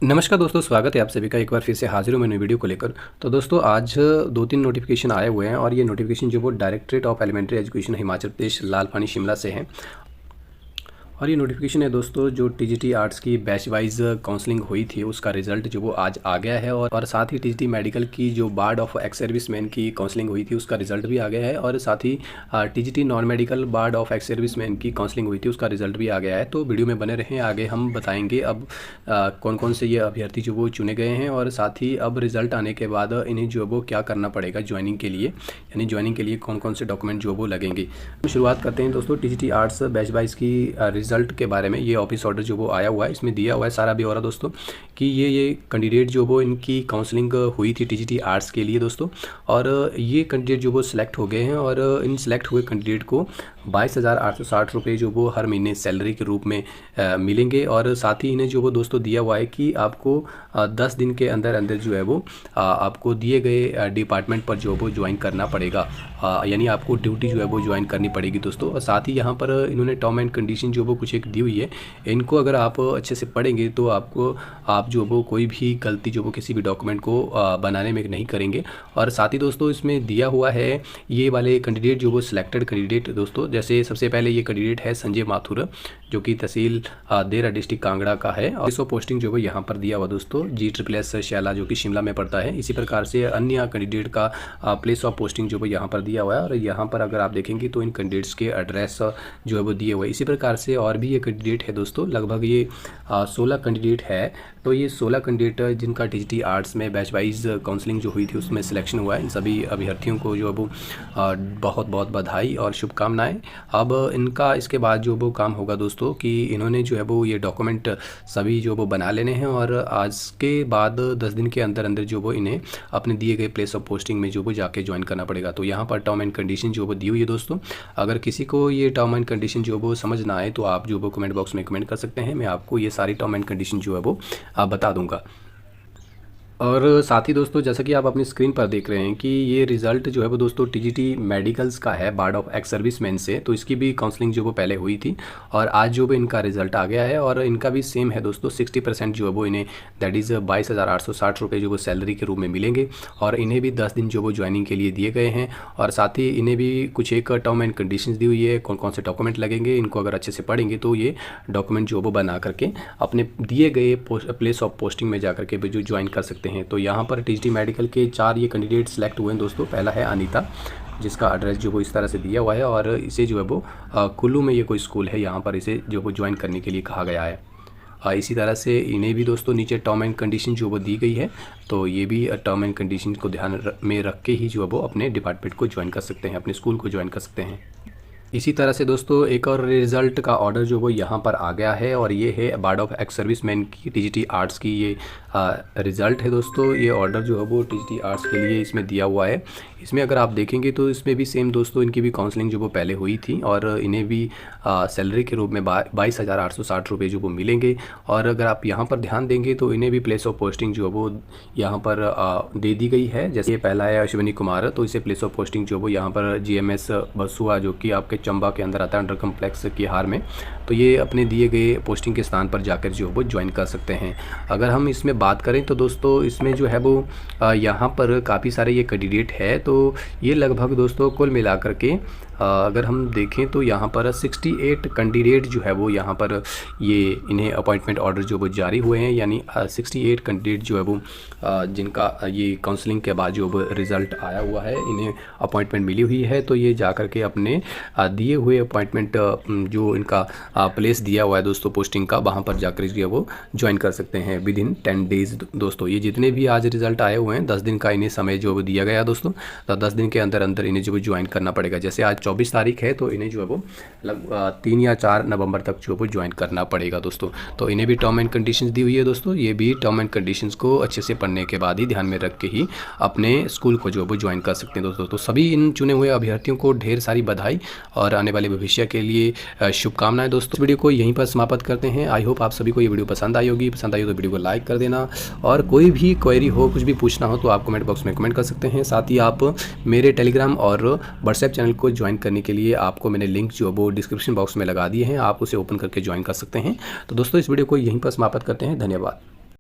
नमस्कार दोस्तों, स्वागत है आप सभी का एक बार फिर से हाजिर हूँ मैं नई वीडियो को लेकर। तो दोस्तों आज 2-3 नोटिफिकेशन आए हुए हैं और ये नोटिफिकेशन जो वो directorate of elementary education Himachal Pradesh Lalpani Shimla से हैं। और ये नोटिफिकेशन है दोस्तों जो टीजीटी आर्ट्स की बैच वाइज काउंसलिंग हुई थी उसका रिजल्ट जो वो आज आ गया है। और साथ ही टीजीटी मेडिकल की जो बार्ड ऑफ एक्स सर्विसमैन की काउंसलिंग हुई थी उसका रिजल्ट भी आ गया है। और साथ ही TGT non medical board of ex serviceman की काउंसलिंग हुई थी उसका रिजल्ट भी आ गया है। तो वीडियो में बने रहें, आगे हम बताएंगे अब कौन कौन से ये अभ्यर्थी जो वो चुने गए हैं और साथ ही अब रिजल्ट आने के बाद इन्हें जो वो क्या करना पड़ेगा ज्वाइनिंग के लिए, यानी ज्वाइनिंग के लिए कौन कौन से डॉक्यूमेंट जो वो लगेंगे। शुरुआत करते हैं दोस्तों टीजीटी आर्ट्स बैच वाइज की रिजल्ट के बारे में। ये ऑफिस ऑर्डर जो वो आया हुआ है, इसमें दिया हुआ है सारा ब्यौरा दोस्तों कि ये कैंडिडेट जो वो इनकी काउंसलिंग हुई थी टीजीटी आर्ट्स के लिए दोस्तों। और ये कैंडिडेट जो वो सिलेक्ट हो गए हैं और इन सिलेक्ट हुए कैंडिडेट को 22,860 रुपये जो वो हर महीने सैलरी के रूप में मिलेंगे। और साथ ही इन्हें जो वो दोस्तों दिया हुआ है कि आपको 10 दिन के अंदर अंदर जो है वो आपको दिए गए डिपार्टमेंट पर जो वो ज्वाइन करना पड़ेगा, यानी आपको ड्यूटी जो है वो ज्वाइन करनी पड़ेगी दोस्तों। और साथ ही यहाँ पर इन्होंने टर्म एंड कंडीशन जो वो कुछ एक दी हुई है, इनको अगर आप अच्छे से पढ़ेंगे तो आप जो वो कोई भी गलती जो वो किसी भी डॉक्यूमेंट को बनाने में नहीं करेंगे। और साथ ही दोस्तों इसमें दिया हुआ है ये वाले कैंडिडेट जो वो सिलेक्टेड कैंडिडेट दोस्तों, जैसे सबसे पहले ये कैंडिडेट है संजय माथुर जो कि तहसील देरा डिस्ट्रिक्ट कांगड़ा का है। और इसको पोस्टिंग जो वो यहाँ पर दिया हुआ दोस्तों GSSS शैला जो कि शिमला में पड़ता है। इसी प्रकार से अन्य कैंडिडेट का प्लेस ऑफ पोस्टिंग जो वो यहाँ पर दिया हुआ है। और यहाँ पर अगर आप देखेंगे तो इन कैंडिडेट्स के एड्रेस जो है वो दिए हुए। इसी प्रकार से और भी ये कैंडिडेट है दोस्तों, लगभग ये 16 कैंडिडेट है। तो ये 16 कैंडिडेट जिनका टीजीटी आर्ट्स में बैच वाइज काउंसलिंग जो हुई थी उसमें सिलेक्शन हुआ है। इन सभी अभ्यर्थियों को जो है वो बहुत बहुत बधाई और शुभकामनाएं। अब इनका इसके बाद जो वो काम होगा दोस्तों कि इन्होंने जो है वो ये डॉक्यूमेंट सभी जो वो बना लेने हैं और आज के बाद 10 दिन के अंदर अंदर जो वो इन्हें अपने दिए गए प्लेस ऑफ पोस्टिंग में जो वो जाके ज्वाइन करना पड़ेगा। तो यहाँ पर टर्म एंड कंडीशन जो वो दी हुई है दोस्तों। अगर किसी को ये टर्म एंड कंडीशन जो वो समझ ना आए तो आप जो वो कमेंट बॉक्स में कमेंट कर सकते हैं, मैं आपको ये सारी टर्म एंड कंडीशन जो है वो बता दूंगा। और साथ ही दोस्तों जैसा कि आप अपनी स्क्रीन पर देख रहे हैं कि ये रिज़ल्ट जो है वो दोस्तों टीजीटी मेडिकल्स का है बार्ड ऑफ एक्स सर्विसमैन से। तो इसकी भी काउंसलिंग जो वो पहले हुई थी और आज जो भी इनका रिज़ल्ट आ गया है और इनका भी सेम है दोस्तों। 60% जो है वो इन्हें दैट इज़ 22,860 रुपये जो वो सैलरी के रूप में मिलेंगे। और इन्हें भी 10 दिन जो वो ज्वाइनिंग के लिए दिए गए हैं। और साथ ही इन्हें भी कुछ एक टर्म एंड कंडीशंस दी हुई है, कौन कौन से डॉक्यूमेंट लगेंगे। इनको अगर अच्छे से पढ़ेंगे तो ये डॉक्यूमेंट जो वो बना करके अपने दिए गए प्लेस ऑफ पोस्टिंग में जा करके जो ज्वाइन कर सकते हैं। तो यहाँ पर टीजीटी मेडिकल के 4 ये कैंडिडेट सेलेक्ट हुए हैं दोस्तों। पहला है अनीता जिसका एड्रेस जो वो इस तरह से दिया हुआ है और इसे जो है वो कुल्लू में ये कोई स्कूल है, यहाँ पर इसे जो वो ज्वाइन करने के लिए कहा गया है। इसी तरह से इन्हें भी दोस्तों नीचे टर्म एंड कंडीशन जो वो दी गई है, तो ये भी टर्म एंड कंडीशन को ध्यान में रख के ही जो है वो अपने डिपार्टमेंट को ज्वाइन कर सकते हैं, अपने स्कूल को ज्वाइन कर सकते हैं। इसी तरह से दोस्तों एक और रिज़ल्ट का ऑर्डर जो वो यहाँ पर आ गया है और ये है बार्ड ऑफ एक्स सर्विसमैन की टीजीटी आर्ट्स की ये रिज़ल्ट है दोस्तों। ये ऑर्डर जो है वो टीजीटी आर्ट्स के लिए इसमें दिया हुआ है। इसमें अगर आप देखेंगे तो इसमें भी सेम दोस्तों इनकी भी काउंसलिंग जो वो पहले हुई थी और इन्हें भी सैलरी के रूप में 22,860 रुपये जो वो मिलेंगे। और अगर आप यहाँ पर ध्यान देंगे तो इन्हें भी प्लेस ऑफ पोस्टिंग जो वो यहाँ पर दे दी गई है। जैसे पहला है अश्विनी कुमार, तो इसे प्लेस ऑफ पोस्टिंग जो वो यहाँ पर GMS बसुआ जो कि आपके चंबा के अंदर आता है अंडर कम्प्लेक्स किहार में, तो ये अपने दिए गए पोस्टिंग के स्थान पर जाकर जो वो ज्वाइन कर सकते हैं। अगर हम इसमें बात करें तो दोस्तों इसमें जो है वो यहाँ पर काफ़ी सारे ये कैंडिडेट है। तो ये लगभग दोस्तों कुल मिलाकर के अगर हम देखें तो यहाँ पर 68 कैंडिडेट जो है वो यहाँ पर ये इन्हें अपॉइंटमेंट ऑर्डर जो वो जारी हुए हैं, यानी 68 कैंडिडेट जो है वो जिनका ये काउंसलिंग के बाद जो रिज़ल्ट आया हुआ है इन्हें अपॉइंटमेंट मिली हुई है। तो ये जा कर के अपने दिए हुए अपॉइंटमेंट जो इनका प्लेस दिया हुआ है दोस्तों पोस्टिंग का, वहाँ पर जाकर जो है वो ज्वाइन कर सकते हैं विद इन 10 डेज़ दोस्तों। ये जितने भी आज रिज़ल्ट आए हुए हैं 10 दिन का इन्हें समय जो दिया गया दोस्तों, तो 10 दिन के अंदर अंदर इन्हें जो ज्वाइन करना पड़ेगा। जैसे आज 24 तारीख है तो इन्हें जो है वो 3 या 4 नवंबर तक जो वो ज्वाइन करना पड़ेगा दोस्तों। तो इन्हें भी टर्म एंड कंडीशंस दी हुई है दोस्तों। ये भी टर्म एंड कंडीशंस को अच्छे से पढ़ने के बाद ही ध्यान में रख के ही अपने स्कूल को जो वो ज्वाइन कर सकते हैं दोस्तों। तो सभी इन चुने हुए अभ्यर्थियों को ढेर सारी बधाई और आने वाले भविष्य के लिए शुभकामनाएं दोस्तों। वीडियो को यहीं पर समाप्त करते हैं। आई होप आप सभी को ये वीडियो पसंद आई होगी। पसंद आई हो तो वीडियो को लाइक कर देना और कोई भी क्वेरी हो, कुछ भी पूछना हो तो आप कमेंट बॉक्स में कमेंट कर सकते हैं। साथ ही आप मेरे टेलीग्राम और व्हाट्सएप चैनल को ज्वाइन करने के लिए आपको मैंने लिंक जो वो डिस्क्रिप्शन बॉक्स में लगा दिए हैं, आप उसे ओपन करके ज्वाइन कर सकते हैं। तो दोस्तों इस वीडियो को यहीं पर समाप्त करते हैं। धन्यवाद।